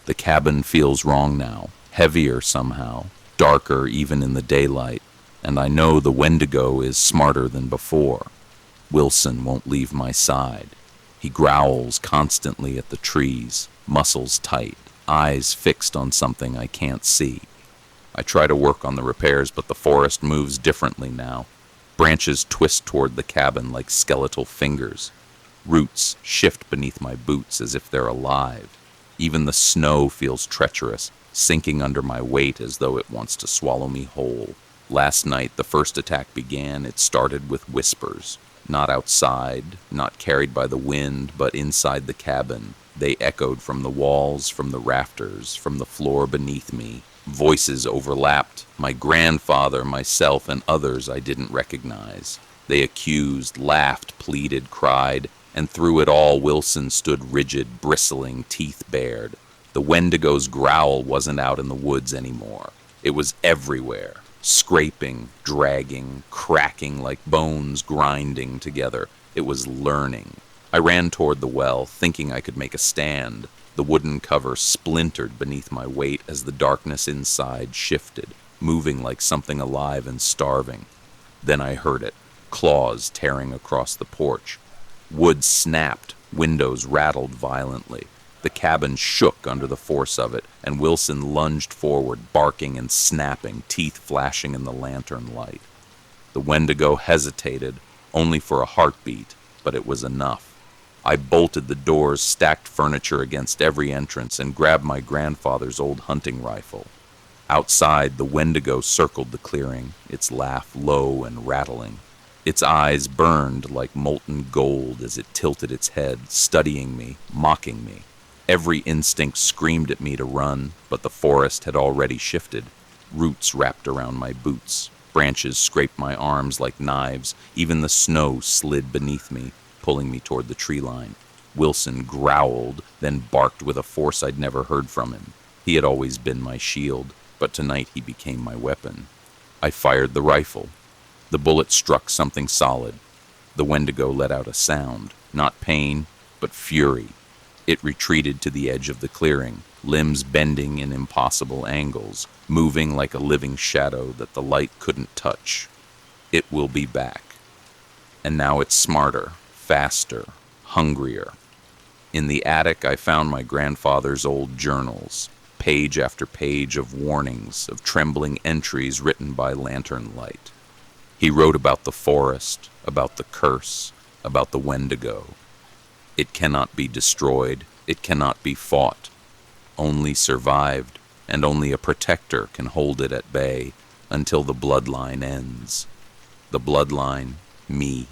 The cabin feels wrong now, heavier somehow, darker even in the daylight, and I know the Wendigo is smarter than before. Wilson won't leave my side. He growls constantly at the trees, muscles tight, eyes fixed on something I can't see. I try to work on the repairs, but the forest moves differently now. Branches twist toward the cabin like skeletal fingers. Roots shift beneath my boots as if they're alive. Even the snow feels treacherous, sinking under my weight as though it wants to swallow me whole. Last night, the first attack began. It started with whispers. Not outside, not carried by the wind, but inside the cabin. They echoed from the walls, from the rafters, from the floor beneath me. Voices overlapped. My grandfather, myself, and others I didn't recognize. They accused, laughed, pleaded, cried, and through it all Wilson stood rigid, bristling, teeth bared. The Wendigo's growl wasn't out in the woods anymore. It was everywhere, scraping, dragging, cracking like bones grinding together. It was learning. I ran toward the well, thinking I could make a stand. The wooden cover splintered beneath my weight as the darkness inside shifted, moving like something alive and starving. Then I heard it, claws tearing across the porch. Wood snapped, windows rattled violently. The cabin shook under the force of it, and Wilson lunged forward, barking and snapping, teeth flashing in the lantern light. The Wendigo hesitated, only for a heartbeat, but it was enough. I bolted the doors, stacked furniture against every entrance, and grabbed my grandfather's old hunting rifle. Outside, the Wendigo circled the clearing, its laugh low and rattling. Its eyes burned like molten gold as it tilted its head, studying me, mocking me. Every instinct screamed at me to run, but the forest had already shifted. Roots wrapped around my boots. Branches scraped my arms like knives. Even the snow slid beneath me, pulling me toward the tree line. Wilson growled, then barked with a force I'd never heard from him. He had always been my shield, but tonight he became my weapon. I fired the rifle. The bullet struck something solid. The Wendigo let out a sound, not pain, but fury. It retreated to the edge of the clearing, limbs bending in impossible angles, moving like a living shadow that the light couldn't touch. It will be back. And now it's smarter, faster, hungrier. In the attic, I found my grandfather's old journals, page after page of warnings, of trembling entries written by lantern light. He wrote about the forest, about the curse, about the Wendigo. It cannot be destroyed, it cannot be fought. Only survived, and only a protector can hold it at bay until the bloodline ends. The bloodline, me.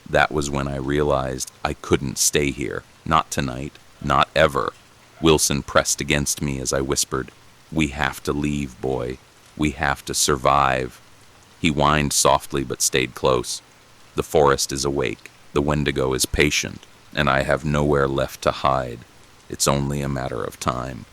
That was when I realized I couldn't stay here. Not tonight, not ever. Wilson pressed against me as I whispered, "We have to leave, boy. We have to survive." He whined softly but stayed close. The forest is awake, the Wendigo is patient, and I have nowhere left to hide. It's only a matter of time.